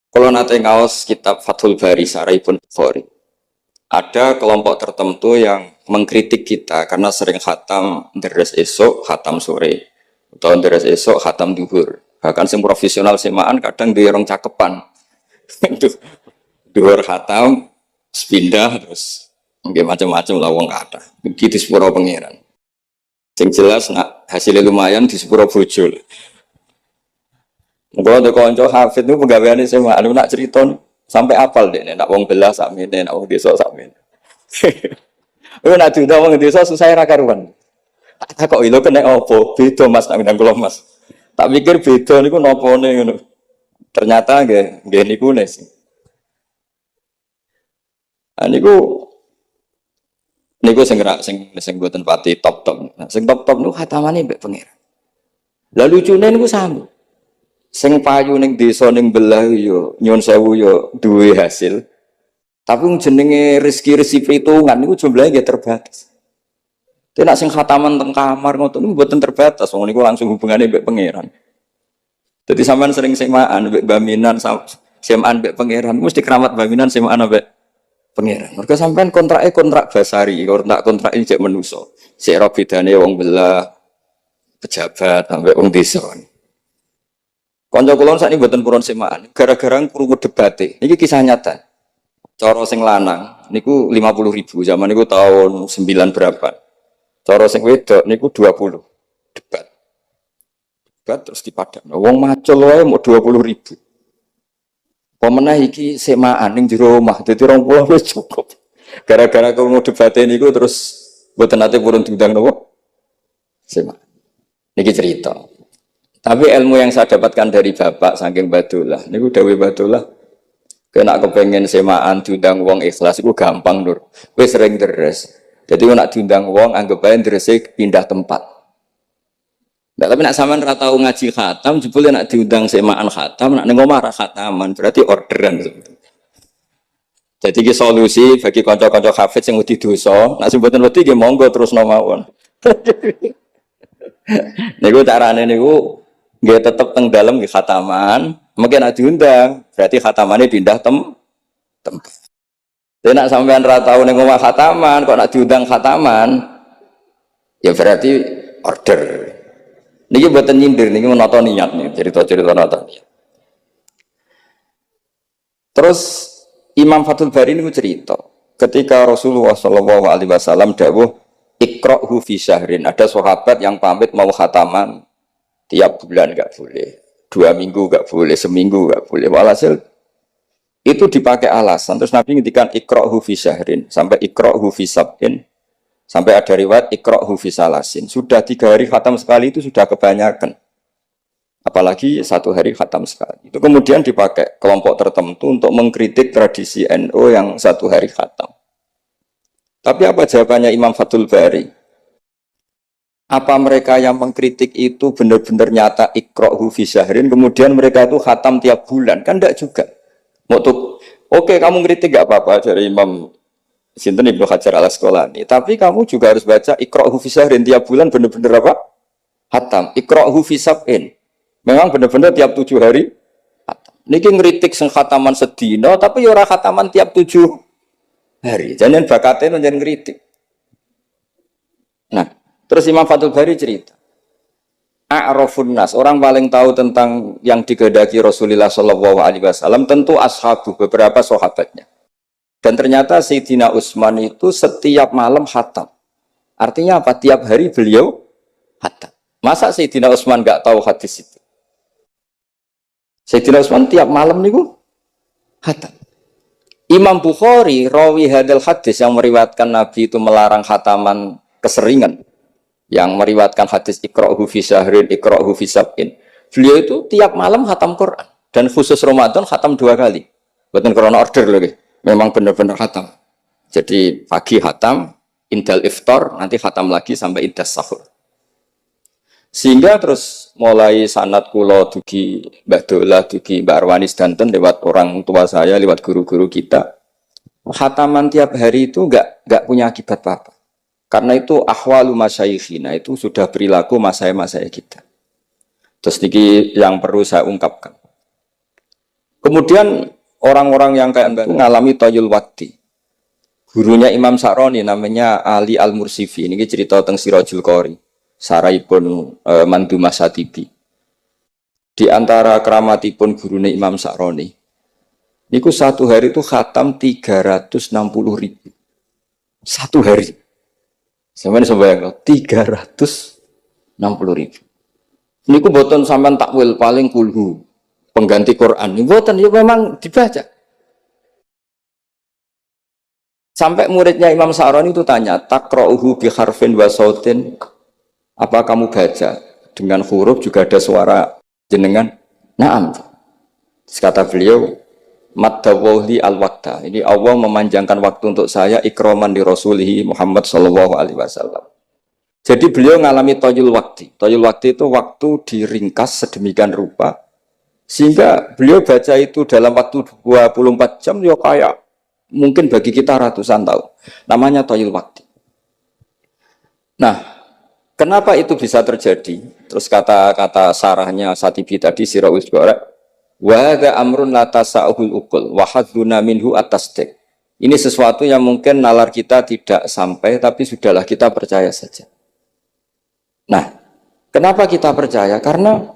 Kalau nanti ngaos kitab Fathul Bari Saraibun Bukhari, ada kelompok tertentu yang mengkritik kita karena sering khatam deres esok, khatam sore, atau deres esok, khatam duhur. Bahkan yang profesional semaan kadang dirong cakepan. Duhur khatam, sepindah terus mungkin macam-macam lah wong kata. Begitu sepuro pengiran. Yang jelas nak hasilnya lumayan di sepuro bojol. Kalau ada konco hafid itu pegawaiannya sama, anu nak cerita sampai apal deh, nak wong belah sakmene, nak wong desa sakmene. Nak juta wong desa susah ra karuan. Tak kok ilo kena opo, beda Mas nak ndang kula Mas. Tak pikir beda niku nopone ngono. Ternyata nggih niku nes. Niku sing mboten pati top-top. Nah, sing top-top niku khatamane mbek pangeran. Lah lucune niku sama. Sing payu ning desa ning belah yo nyun sewu yo duwe hasil. Tapi jenenge rezeki perhitungan niku jumlahe nggih terbatas. Nek sing khataman teng kamar ngoten niku mboten terbatas, wong niku langsung hubungane mbek pangeran. Jadi sampean sering semaan mbek baminan semaan mbek pangeran, mesti keramat baminan semaan mbek pangeran. Mergo sampean kontrak basari, kontrak ini cek menuso. Sik ro bedane wong belah pejabat sampai wong desa. Kanca kula sakniki mboten purun semaan, gara-gara krungu debate. Niki kisah nyata. Cara sing lanang niku 50.000 zaman niku tahun 9 berapa. Cara sing wedok niku 20. Debat terus dipadakno. Wong macul wae mau 20.000. Pemenah iki semaan ning jero omah, dadi 20 wis cukup. Gara-gara krungu debate niku terus mboten nate purun diundang napa? Semaan. Niki cerita. Tapi ilmu yang saya dapatkan dari bapak saking Badullah, niku dawuh Badullah, kena kepengen semaan diundang wong ikhlas iku gampang Nur. Wis sering deres. Jadi nek diundang wong anggap ae derese pindah tempat. Nah, tapi nek sampean ra tau ngaji khatam, jebule nek diundang semaan khatam, nek ning omah ra khataman, berarti orderan. Jadi ki solusi bagi kanca-kanca hafid sing wedi dosa, nek sing mboten wedi nggih monggo terusno mawon. Niku carane niku nggih tetep teng dalem nggih khataman, mungkin nek diundang, berarti khatamane pindah tempat. Tapi nak sampean ra tau ning omah khataman, kok nak diundang khataman, ya berarti order. Niki mboten nyindir, niki menata niat nih, cerita-cerita nata niat. Terus Imam Fathul Bari niku cerita, ketika Rasulullah sallallahu alaihi wasallam dawuh iqra'hu fi syahrin, ada sahabat yang pamit mau khataman tiap bulan enggak boleh, 2 minggu enggak boleh, seminggu enggak boleh. Walhasil itu dipakai alasan. Terus Nabi ngendikan iqra'hu fi syahrin sampai iqra'hu fi sab'in, sampai ada riwayat iqra'hu fi salasin. Sudah 3 hari khatam sekali itu sudah kebanyakan. Apalagi satu hari khatam sekali. Itu kemudian dipakai kelompok tertentu untuk mengkritik tradisi NU yang satu hari khatam. Tapi apa jawabannya Imam Fathul Bari? Apa mereka yang mengkritik itu benar-benar nyata ikra'hu fi syahrin, kemudian mereka itu khatam tiap bulan? Kan enggak juga. Oke, kamu kritik gak apa-apa dari Imam Sinten Ibnu Hajar al-Asqalani, tapi kamu juga harus baca ikra'hu fi syahrin tiap bulan benar-benar apa? Khatam. Ikra'hu fi sab'in. Memang benar-benar tiap 7 hari khatam. Niki ngritik sing khataman sedina tapi ya ora khataman tiap 7 hari. Jangan bakatnya njen ngritik. Nah, terus Imam Fathul Bari cerita. A'rafun nas, orang paling tahu tentang yang dikehendaki Rasulullah sallallahu alaihi wasallam tentu ashabu, beberapa sahabatnya. Dan ternyata Sayyidina Utsman itu setiap malam khatam. Artinya apa? Tiap hari beliau khatam. Masa Sayyidina Utsman enggak tahu hadis itu? Sayyidina Utsman tiap malam niku khatam. Imam Bukhari rawi hadal hadis yang meriwayatkan Nabi itu melarang khataman keseringan, yang meriwayatkan hadis ikra'hu fi syahrin, ikra'hu fi sab'in. Beliau itu tiap malam khatam Quran dan khusus Ramadan khatam 2 kali. Bukan karena order lagi. Memang benar-benar khatam. Jadi pagi khatam, indal iftar, nanti khatam lagi sampai indas sahur. Sehingga terus mulai sanad kula dugi Mbah Dolah, dugi Mbak Arwani sedanten lewat orang tua saya, lewat guru-guru kita. Khataman tiap hari itu enggak punya akibat apa-apa. Karena itu ahwalu masyayikhina, itu sudah perilaku masaya-masaya kita. Terus niki yang perlu saya ungkapkan. Kemudian orang-orang yang kayak itu ngalami toyul wakti. Gurunya Imam Sa'roni namanya Ali Al-Mursifi. Ini cerita tentang Sirajul Qori. Saraipun Mandumah Satibi. Di antara keramatipun gurunya Imam Sa'roni, niku satu hari itu khatam 360.000. Satu hari. Sampai sebayang 360.000. Niku boten sampean takwil paling kulhu pengganti Quran. Ini boten ya memang dibaca. Sampai muridnya Imam Sa'roni itu tanya, takra'uhu bi harfin wa sautin. Apa kamu baca dengan huruf juga ada suara jenengan? Naam. Kata beliau, maddawli al-waqta. Ini Allah memanjangkan waktu untuk saya ikraman di Rasulihi Muhammad sallallahu alaihi wasallam. Jadi beliau mengalami toyul wakti. Toyul wakti itu waktu diringkas sedemikian rupa sehingga beliau baca itu dalam waktu 24 jam ya kayak mungkin bagi kita ratusan tahun. Namanya toyul wakti. Nah, kenapa itu bisa terjadi? Terus kata-kata sarahnya Satibi tadi Siraul Juara, wa hadza amrun la tasa'ul uqul wa hadzuna minhu at-tasdiq. Ini sesuatu yang mungkin nalar kita tidak sampai, tapi sudahlah kita percaya saja. Nah, kenapa kita percaya? Karena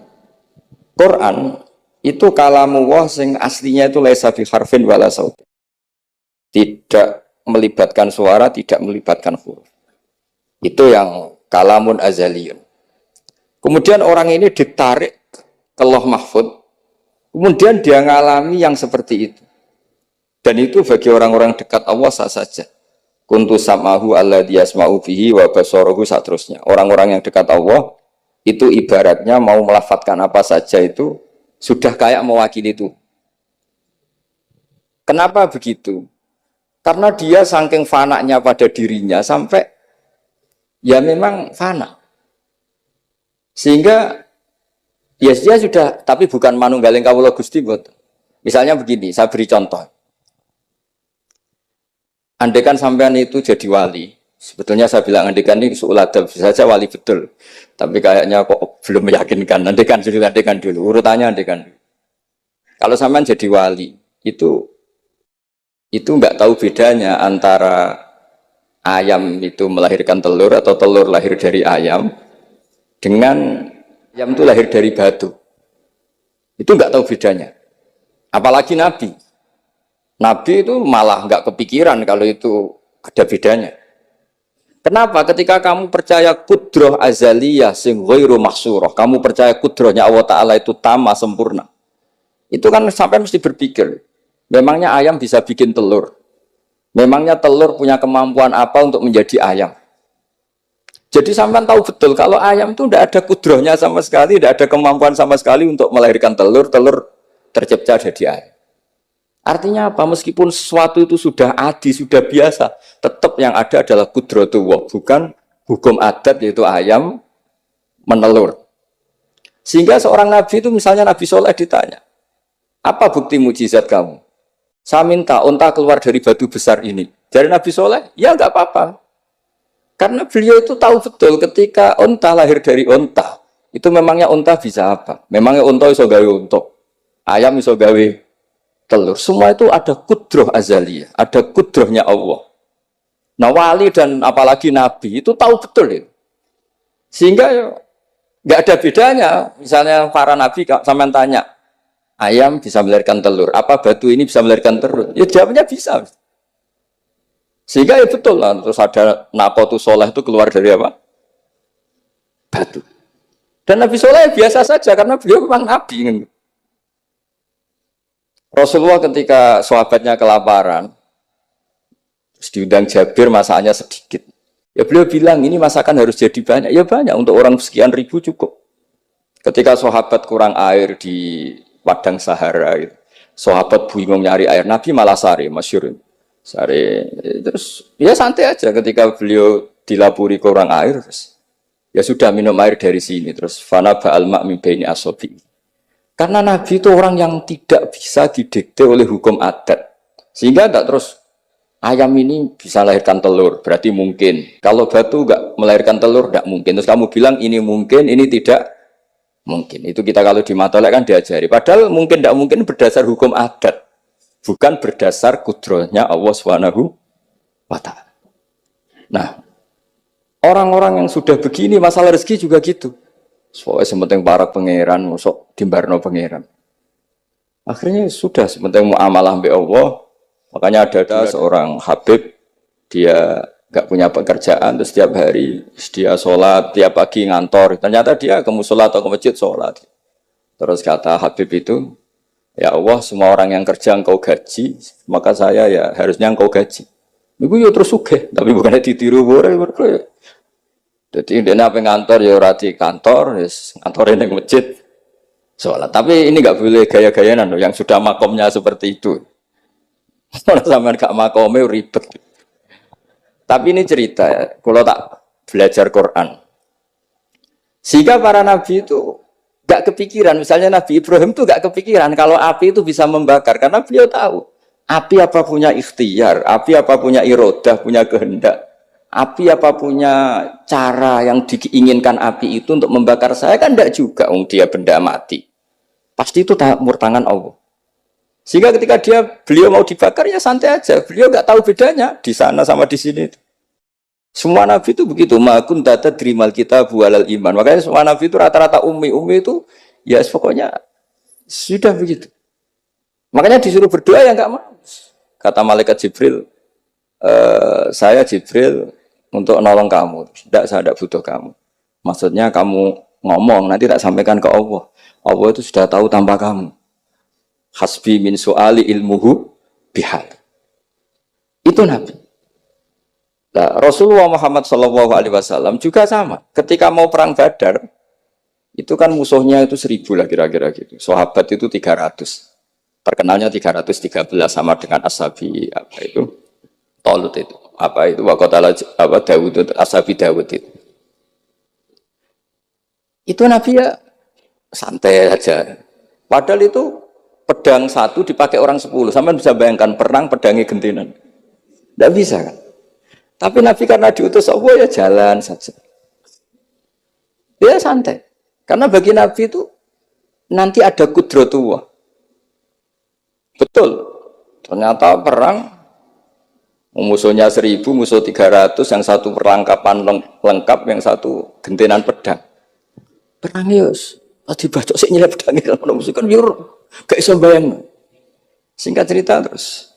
Quran itu kalamullah sing aslinya itu laisa bi harfin wala saut. Tidak melibatkan suara, tidak melibatkan huruf. Itu yang kalamun azaliyun. Kemudian orang ini ditarik ke Lauh Mahfud, kemudian dia ngalami yang seperti itu. Dan itu bagi orang-orang dekat Allah sah saja. Kuntu sam'ahu alladhi yasma'u bihi wa basarahu satrusnya. Orang-orang yang dekat Allah itu ibaratnya mau melafadzkan apa saja itu sudah kayak mewakili itu. Kenapa begitu? Karena dia saking fananya pada dirinya sampai ya memang fana. Sehingga ya dia sudah, tapi bukan manunggaling kawula Gusti boten. Misalnya begini, saya beri contoh. Andaikan sampean itu jadi wali, sebetulnya saya bilang andaikan ini su'uladab, bisa saja wali betul. Tapi kayaknya kok belum meyakinkan. Andaikan dulu, urutannya andaikan dulu. Kalau sampean jadi wali, itu enggak tahu bedanya antara ayam itu melahirkan telur atau telur lahir dari ayam dengan ayam itu lahir dari batu. Itu enggak tahu bedanya. Apalagi Nabi. Nabi itu malah enggak kepikiran kalau itu ada bedanya. Kenapa? Ketika kamu percaya kudrah azaliyah sing ghairu mahsurah, kamu percaya kudrahnya Allah Ta'ala itu tamah sempurna. Itu kan sampai mesti berpikir, memangnya ayam bisa bikin telur? Memangnya telur punya kemampuan apa untuk menjadi ayam? Jadi sampean tahu betul kalau ayam itu tidak ada kudrohnya sama sekali, tidak ada kemampuan sama sekali untuk melahirkan telur, telur tercipta dari ayam. Artinya apa? Meskipun sesuatu itu sudah adi, sudah biasa, tetap yang ada adalah kudratullah, bukan hukum adat yaitu ayam menelur. Sehingga seorang nabi itu misalnya Nabi Soleh ditanya, apa bukti mujizat kamu? Saya minta unta keluar dari batu besar ini. Dari Nabi Soleh, ya nggak apa-apa. Karena beliau itu tahu betul ketika unta lahir dari unta, itu memangnya unta bisa apa? Memangnya unta iso gawe unta, ayam iso gawe telur. Semua itu ada kudroh azaliyah, ada kudrohnya Allah. Nah wali dan apalagi nabi itu tahu betul itu. Sehingga nggak ada bedanya. Misalnya para nabi sampean tanya, ayam bisa melahirkan telur, apa batu ini bisa melahirkan telur? Ya jawabnya bisa. Sehingga ya betul lah, terus ada Nakotu Soleh itu keluar dari apa? Batu. Dan Nabi Soleh biasa saja karena beliau memang nabi. Rasulullah ketika sahabatnya kelaparan, terus diundang Jabir masakannya sedikit. Ya beliau bilang ini masakan harus jadi banyak. Ya banyak, untuk orang sekian ribu cukup. Ketika sahabat kurang air di padang Sahara, gitu, sahabat bingung nyari air, Nabi malah sari, masyhur. Sari, terus ya santai aja ketika beliau dilapuri kurang air, terus ya sudah minum air dari sini, terus fana ba'al ma' min baini asobi. Karena Nabi itu orang yang tidak bisa didikte oleh hukum adat, sehingga enggak terus ayam ini bisa melahirkan telur, berarti mungkin. Kalau batu enggak melahirkan telur, enggak mungkin. Terus kamu bilang ini mungkin, ini tidak mungkin. Itu kita kalau di matolek kan diajari. Padahal mungkin enggak mungkin berdasar hukum adat. Bukan berdasar kudrohnya Allah Subhanahu wa ta'ala. Nah, orang-orang yang sudah begini, masalah rezeki juga gitu. Soalnya sementing para pangeran, masuk dimbarno pangeran. Akhirnya sudah, sementing muamalah sampai Allah. Makanya ada seorang Habib, dia gak punya pekerjaan, terus setiap hari dia sholat, tiap pagi ngantor. Ternyata dia ke musola atau ke masjid sholat. Terus kata Habib itu, ya Allah, semua orang yang kerja engkau gaji, maka saya ya harusnya engkau gaji. Iku ya terus sugih, tapi bukannya ditiru boleh. Jadi dia apa ngantor ya rati kantor, kantorin yang masjid, sholat. Tapi ini nggak boleh gaya-gayaan loh, yang sudah makomnya seperti itu. Kalau sampean gak makomnya ribet. Tapi ini cerita ya, kalau tak belajar Quran. Sehingga para nabi itu gak kepikiran, misalnya Nabi Ibrahim itu gak kepikiran kalau api itu bisa membakar, karena beliau tahu api apa punya ikhtiar, api apa punya irodah, punya kehendak, api apa punya cara yang diinginkan api itu untuk membakar saya, kan tidak juga, dia benda mati, pasti itu tangan Allah. Sehingga ketika beliau mau dibakar ya santai aja, beliau gak tahu bedanya di sana sama di sini. Semua nabi itu begitu, makun data dirimal kita bualal iman. Makanya semua nabi itu rata-rata umi itu ya pokoknya sudah begitu. Makanya disuruh berdoa ya nggak mau. Kata malaikat Jibril, saya Jibril untuk nolong kamu. Tidak, saya tidak butuh kamu. Maksudnya kamu ngomong nanti tak sampaikan ke Allah. Allah itu sudah tahu tanpa kamu. Hasbi min su'ali ilmuhu bihal. Itu nabi. Nah, Rasulullah Muhammad SAW juga sama. Ketika mau perang Badar, itu kan musuhnya itu 1000 lah kira-kira gitu. Sahabat itu 300. Terkenalnya 313 sama dengan Ashabi apa itu? Talut itu. Apa itu? Waqatala apa Dawud itu, Ashabi Dawud itu. Itu Nabi ya santai aja. Padahal itu pedang satu dipakai orang 10. Sampai bisa bayangkan perang pedangnya gentenan. Tidak bisa kan? Tapi Nabi karena diutus Allah ya jalan saja. Dia santai. Karena bagi Nabi itu nanti ada kudratullah. Betul. Ternyata perang musuhnya 1000, musuh 300, yang satu perlengkapan lengkap, yang satu gentenan pedang. Perangnya tadi bacok sih nyelip pedangnya kalau musuh kan biar gak iso bayang. Singkat cerita terus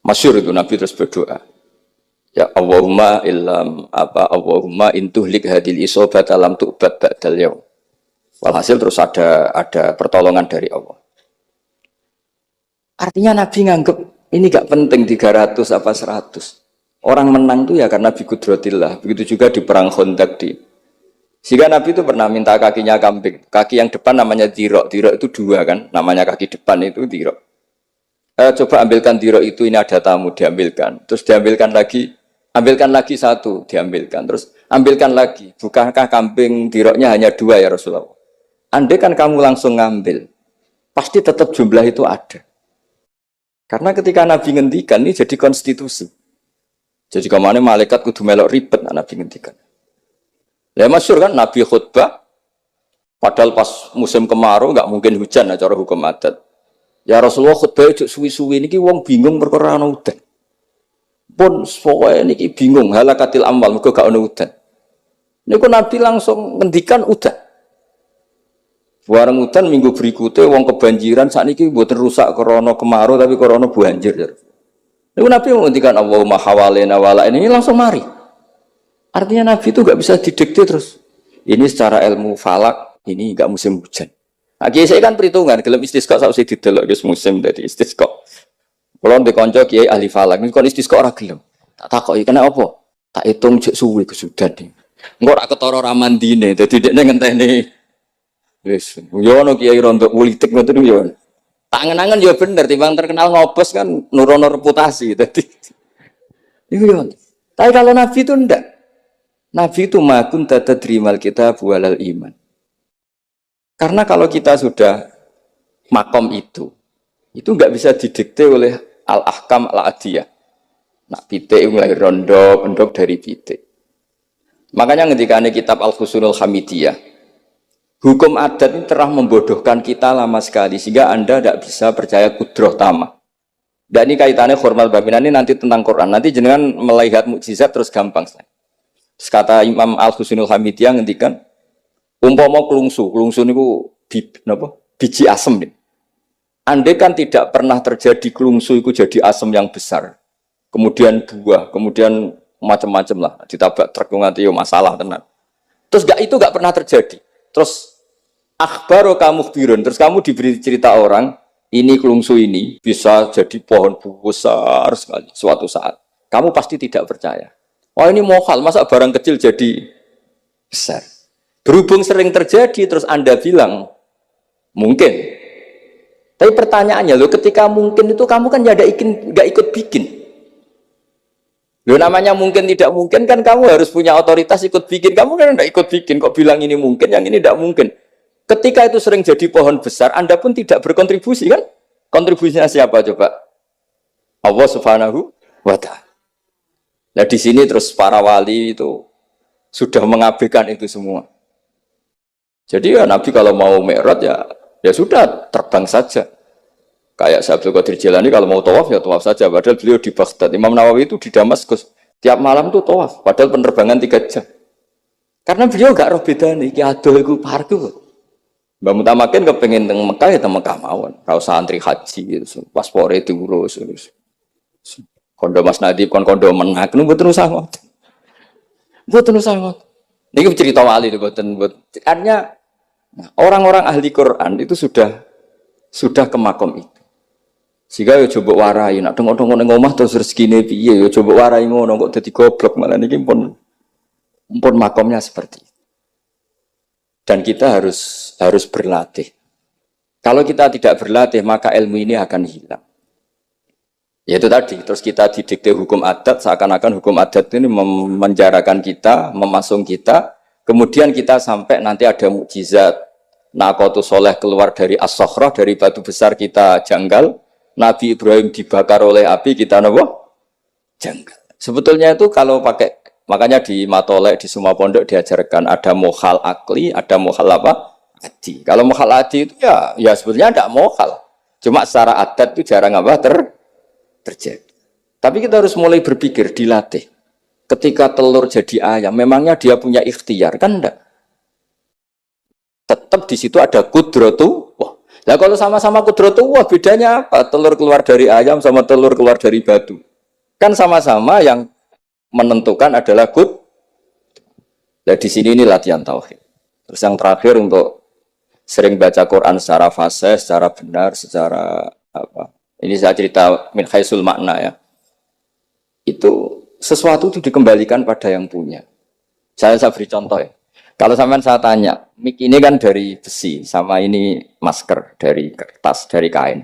masyhur itu Nabi terus berdoa. Ya Allahumma Allahumma intuhlik hadil isobat alam tu'bad ba'dal yaum. Walhasil terus ada pertolongan dari Allah. Artinya Nabi nganggep ini gak penting 300 apa 100. Orang menang itu ya karena biqudrotillah. Begitu juga di perang Khandaq di. Sehingga Nabi itu pernah minta kakinya kambing. Kaki yang depan namanya dirok. Dirok itu dua kan. Namanya kaki depan itu dirok. Coba ambilkan dirok itu, ini ada tamu, diambilkan. Terus diambilkan lagi. Ambilkan lagi satu, diambilkan. Terus ambilkan lagi. Bukankah kambing diroknya hanya dua ya Rasulullah? Andai kan kamu langsung ngambil, pasti tetap jumlah itu ada. Karena ketika Nabi ngendikan, ini jadi konstitusi. Jadi kemana malaikat kudu melok ribet Nabi ngendikan. Ya masyhur kan Nabi khutbah, padahal pas musim kemarau nggak mungkin hujan cara hukum adat. Ya Rasulullah khutbah itu suwi-suwi niki wong bingung perkara ana udan. Pun pokoke niki bingung halakatil amwal mergo gak ana udan. Niku Nabi langsung ngendikan udan. Bareng udan minggu berikutnya wong kebanjiran sakniki mboten rusak krana kemarau tapi krana banjir. Niku Nabi menghentikan Allahumma hawalena wala ini langsung mari. Artinya Nabi itu nggak bisa didikte terus. Ini secara ilmu falak ini nggak musim hujan. Nah, kiai saya kan perhitungan, gelem istisqa sausi didelok guys musim dari istisqa. Kalau di konco kiai ahli falak, ini kon istisqa ora gelem. Tak takoki kena apa? Tak hitung jek suwi kesudan nih. Engko ora ketara ramandine, dadi dekne ngenteni. Wis, yo ono kiai rondo politik ngoten yo. Tangan-tangan ya bener, timbang terkenal ngobos kan nurono reputasi. Tadi, itu ya. Tapi kalau Nabi itu enggak. Nabi itu makun tata terimal kita bualal iman. Karena kalau kita sudah makom itu enggak bisa didikte oleh al-ahkam al-adiyah. Nah, pitik mulai rondok dari pitik. Makanya ketika ada kitab Al-Husunul Hamidiyah, hukum adat ini telah membodohkan kita lama sekali sehingga Anda tidak bisa percaya kudroh tamah. Dan ini kaitannya formal babina ini nanti tentang Quran. Nanti jenengan melihat mukjizat terus gampang. Terus kata Imam Al-Husunul Hamidiyah ngendikan, umpama klungsu niku biji asem nih. Andai kan tidak pernah terjadi klungsu itu jadi asem yang besar. Kemudian buah, kemudian macam-macam lah, ditabrak truk nganti masalah tenan. Terus itu enggak pernah terjadi. Terus akhbaru kamu birun, terus kamu diberi cerita orang, ini klungsu ini bisa jadi pohon besar sekali suatu saat. Kamu pasti tidak percaya. Wah ini mohal, masa barang kecil jadi besar. Berhubung sering terjadi, terus Anda bilang, mungkin. Tapi pertanyaannya, loh ketika mungkin itu kamu kan nggak ikut bikin. Loh namanya mungkin tidak mungkin kan kamu harus punya otoritas ikut bikin. Kamu kan nggak ikut bikin, kok bilang ini mungkin, yang ini tidak mungkin. Ketika itu sering jadi pohon besar, Anda pun tidak berkontribusi kan? Kontribusinya siapa coba? Allah Subhanahu wa Ta'ala. Nah di sini terus para wali itu sudah mengabaikan itu semua. Jadi ya Nabi kalau mau mi'raj ya sudah terbang saja. Kayak Abdul Qadir Jilani kalau mau tawaf ya tawaf saja. Padahal beliau di Baghdad. Imam Nawawi itu di Damaskus. Tiap malam tuh tawaf. Padahal penerbangan 3 jam. Karena beliau gak roh beda nih. Ki adoh iku parku. Mbak Mutamakin kepengen teng Mekah ya teng Mekah mawon. Kalau santri haji gitu, paspore diurus. Kondo Mas Nadib kondo menak nu mboten usah ngoten. Mboten usah ngoten. Niki cerita wali mboten. Artinya orang-orang ahli Quran itu sudah ke makom itu. Sehingga yo coba warai nak tengok-tengok ning omah terus rezekine piye yo coba warai ngono kok dadi goblok malah niki pun makomnya seperti itu. Dan kita harus berlatih. Kalau kita tidak berlatih maka ilmu ini akan hilang. Ya itu tadi, terus kita didikte hukum adat, seakan-akan hukum adat ini memenjarakan kita, memasung kita, kemudian kita sampai nanti ada mukjizat, Naqatus Soleh keluar dari As-Sokhrah, dari batu besar kita janggal, Nabi Ibrahim dibakar oleh api, kita janggal. Sebetulnya itu kalau pakai, makanya di Matolek, di semua pondok diajarkan, ada mohal akli, ada mohal apa? Adi. Kalau mohal adi itu ya sebetulnya tidak mohal, cuma secara adat itu jarang terjadi. Tapi kita harus mulai berpikir, dilatih. Ketika telur jadi ayam, memangnya dia punya ikhtiar kan enggak? Tetap di situ ada kudratu. Wah, nah kalau sama-sama kudratu, wah bedanya apa? Telur keluar dari ayam sama telur keluar dari batu. Kan sama-sama yang menentukan adalah Nah di sini ini latihan tauhid. Terus yang terakhir untuk sering baca Quran secara fasih, secara benar, secara apa? Ini saya cerita min khaisul makna ya. Itu sesuatu itu dikembalikan pada yang punya. Saya beri contoh ya. Kalau sampean saya tanya, mic ini kan dari besi, sama ini masker dari kertas, dari kain.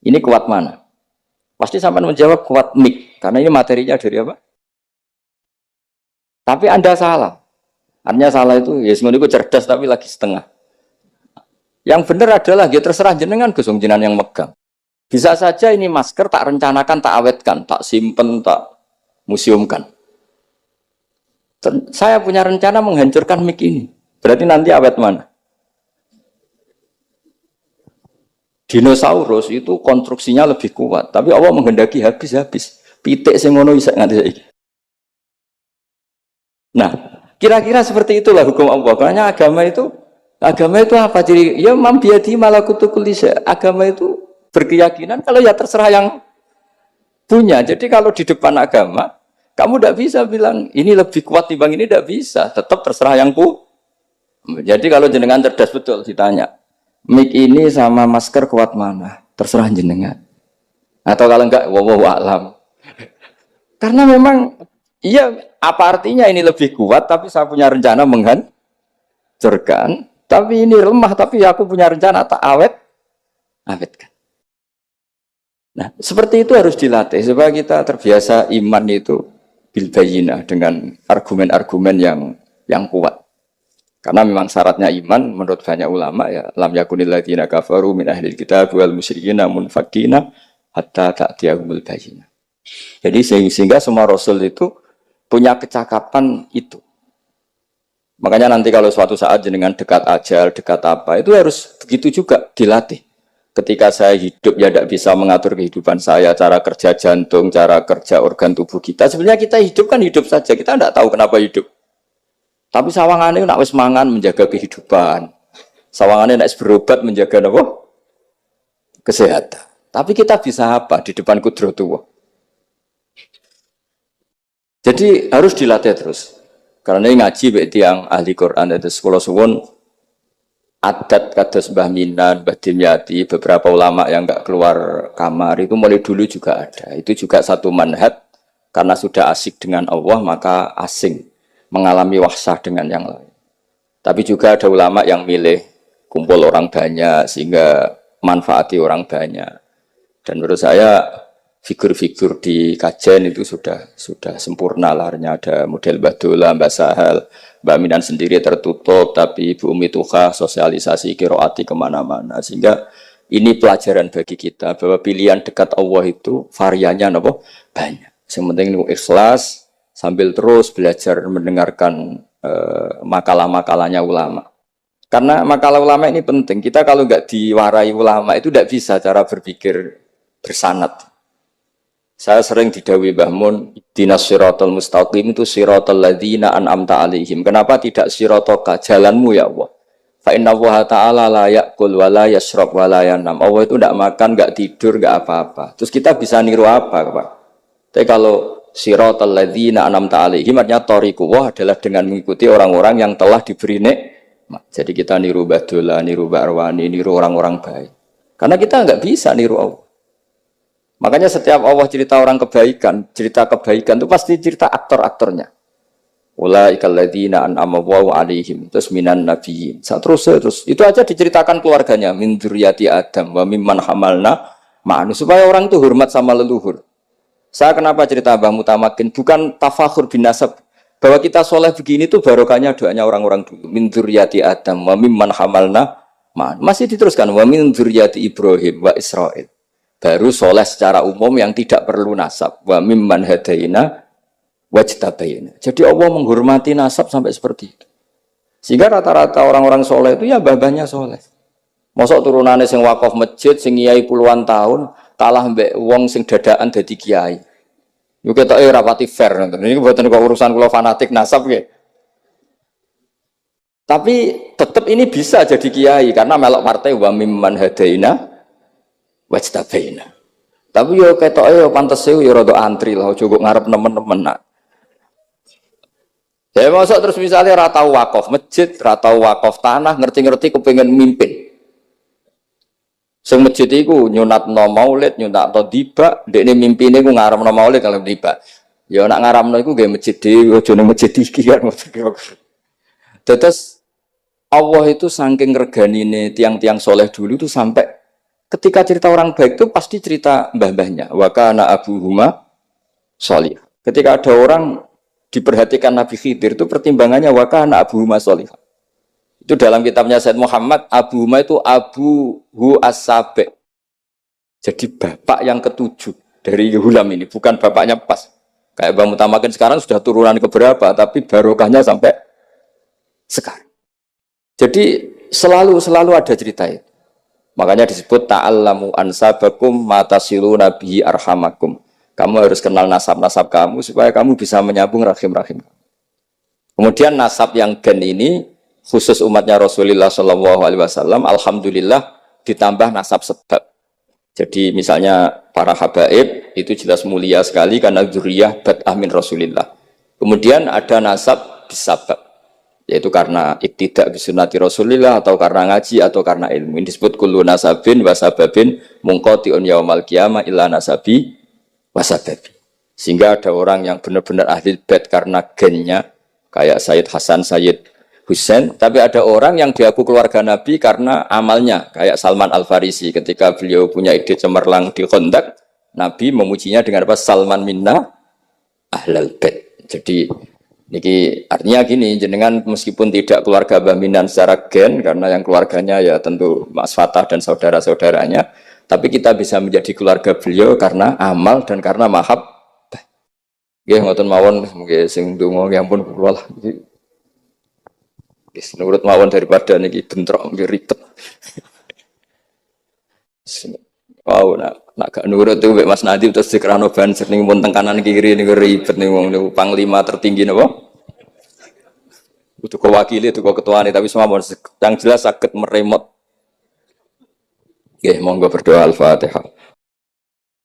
Ini kuat mana? Pasti sampean menjawab kuat mic, karena ini materinya dari apa? Tapi Anda salah. Artinya salah itu, ya semuanya cerdas tapi lagi setengah. Yang benar adalah, ya terserah jenengan Gus jenengan yang megang. Bisa saja ini masker tak rencanakan, tak awetkan, tak simpen, tak museumkan. Saya punya rencana menghancurkan mic ini. Berarti nanti awet mana? Dinosaurus itu konstruksinya lebih kuat, tapi Allah menghendaki habis-habis. Pitik sing ngono bisa nganti saiki. Nah, kira-kira seperti itulah hukum Allah. Karena agama itu apa? Jadi ya mambiati malakutu kulli syai'. Agama itu berkeyakinan kalau ya terserah yang punya. Jadi kalau di depan agama kamu tidak bisa bilang ini lebih kuat timbang ini, tidak bisa. Tetap terserah yang ku. Jadi kalau jenengan cerdas betul ditanya, mic ini sama masker kuat mana? Terserah jenengan. Atau kalau enggak, wallahu a'lam. Karena memang, iya apa artinya ini lebih kuat, tapi saya punya rencana menghancurkan. Tapi ini lemah, tapi aku punya rencana tak awetkan. Nah, seperti itu harus dilatih supaya kita terbiasa iman itu bil bayyinah dengan argumen-argumen yang kuat. Karena memang syaratnya iman menurut banyak ulama ya lam yakunil ladzina kafaru min ahlil kitab wal musyrikin munfakina hatta ta'tiyahumul bayyinah. Jadi sehingga semua rasul itu punya kecakapan itu. Makanya nanti kalau suatu saat jenengan dekat ajal, dekat apa, itu harus begitu juga dilatih. Ketika saya hidup ya tidak bisa mengatur kehidupan saya, cara kerja jantung, cara kerja organ tubuh kita. Sebenarnya kita hidup kan hidup saja, kita tidak tahu kenapa hidup. Tapi sawangannya nak wis mangan menjaga kehidupan. Sawangannya nak berobat menjaga apa? Kesehatan. Tapi kita bisa apa di depan kudratullah? Jadi harus dilatih terus. Karena ini ngaji berarti yang ahli Quran itu sekolah suwun adat kados Mbah Minan, Mbah Dimyati, beberapa ulama yang enggak keluar kamar itu mulai dulu juga ada. Itu juga satu manhaj karena sudah asik dengan Allah maka asing mengalami wahsah dengan yang lain. Tapi juga ada ulama yang milih kumpul orang banyak sehingga manfaati orang banyak. Dan menurut saya figur-figur di kajian itu sudah sempurna larnya. Ada model Mbah Dola, Mbah Sahal, Mbak Minan sendiri tertutup, tapi Ibu Umi Tuha sosialisasi kiroati kemana-mana. Sehingga ini pelajaran bagi kita bahwa pilihan dekat Allah itu variannya apa? Banyak. Yang penting ikhlas sambil terus belajar mendengarkan makalah-makalahnya ulama. Karena makalah ulama ini penting. Kita kalau nggak diwarai ulama itu tidak bisa cara berpikir bersanad. Saya sering didhawuhi Mbah Mun, dinas siratal mustaqim itu siratal ladzina an'amta alaihim. Kenapa tidak siratoka jalanmu ya Allah? Fa inna Allah ta'ala la ya'kul wa la yashrab wa la yanam. Allah itu tidak makan, enggak tidur, enggak apa-apa. Terus kita bisa niru apa, Pak? Tapi kalau siratal ladzina an'amta alaihim artinya thariqullah adalah dengan mengikuti orang-orang yang telah diberi nikmat. Jadi kita niru Mbah Dola, niru Mbah Arwani, niru orang-orang baik. Karena kita enggak bisa niru Allah. Makanya setiap Allah cerita orang kebaikan, cerita kebaikan itu pasti cerita aktor-aktornya. Ulaikal ladzina an'ama Allahu 'alaihim terus minan nabiyyin. Terus itu aja diceritakan keluarganya min dzurriyyati Adam wa mimman hamalna ma'anu supaya orang itu hormat sama leluhur. Saya kenapa cerita Mbah Mutamakin bukan tafakhur bin nasab bahwa kita soleh begini tuh barokahnya doanya orang-orang dulu. Min dzurriyyati Adam wa mimman hamalna ma'anu. Masih diteruskan wa min dzurriyyati Ibrahim wa Israil. Baru soleh secara umum yang tidak perlu nasab. Wa mimman hadaina wajtabaina. Jadi Allah menghormati nasab sampai seperti itu. Sehingga rata-rata orang-orang soleh itu ya babahnya soleh. Mosok turunannya sing wakaf masjid, sing kiai puluhan tahun, kalah mbek wong sing dadaan dadi kiai. Yo ketok rapati fair nonton. Ini buatan kok urusan kula fanatik nasab nggih. Tapi tetap ini bisa jadi kiai karena melok partai wa mimman hadaina wajtabaina. Tapi yo ketoke yo pantes yo rada antri lah ojo kok ngarep nemen-nemen nak. Ya mosok terus misalnya ra tau wakaf masjid, ra tau wakaf tanah, ngerti-ngerti kepengin mimpin. Sing masjid iku nyunatno maulid, nyunatno tiba, ndekne mimpine ku ngarepno maulid kalau tiba. Ya nak ngaramno iku nggih masjid dhewe aja ning masjid iki kan. Terus Allah itu saking reganine tiang-tiang soleh dulu itu sampai ketika cerita orang baik itu pasti cerita mbah-mbahnya. Wa kana abuhuma sholih. Ketika ada orang diperhatikan Nabi Khidir itu pertimbangannya wa kana abuhuma sholih. Itu dalam kitabnya Said Muhammad, abuhuma itu abuhu as-sabi'. Jadi bapak yang ketujuh dari Hulam ini, bukan bapaknya pas. Kayak Bang Mutamakin sekarang sudah turunan keberapa, tapi barokahnya sampai sekarang. Jadi selalu ada cerita itu. Makanya disebut ta'allamu ansabakum matasilu nabihi arhamakum. Kamu harus kenal nasab-nasab kamu supaya kamu bisa menyambung rahim-rahim. Kemudian nasab yang gen ini khusus umatnya Rasulullah SAW, alhamdulillah ditambah nasab sebab. Jadi misalnya para habaib itu jelas mulia sekali karena dzurriyyah bad'ah min Rasulillah. Kemudian ada nasab bisabab, yaitu karena iktidak bisunnati Rasulillah atau karena ngaji atau karena ilmu. Ini disebut kullu nasabin wasababin munqati'un yaumal qiyamah illa nasabi wasababi. Sehingga ada orang yang benar-benar ahli bait karena gennya kayak Sayyid Hasan, Sayyid Husain, tapi ada orang yang diaku keluarga Nabi karena amalnya kayak Salman Al-Farisi ketika beliau punya ide cemerlang di Khandaq, Nabi memujinya dengan apa? Salman minna ahlal bait. Jadi niki artinya gini, jenengan meskipun tidak keluarga Mbah Minan secara gen karena yang keluarganya ya tentu Mas Fatah dan saudara-saudaranya, tapi kita bisa menjadi keluarga beliau karena amal dan karena mahabbah. Nggih ngoten mawon, nggih sing ndonga nggih ampun kula lah. Wis nurut mawon daripada niki bentrok nggih ribet. Wow, nak gak nurut tuh Mas Nadib terus dikerano banser ning mun teng kanan kiri niku ribet ning wong niku panglima tertinggi napa? Itu kewakili itu ketuane tapi semua yang jelas sakit meremot. Nggih, monggo berdoa Al-Fatihah.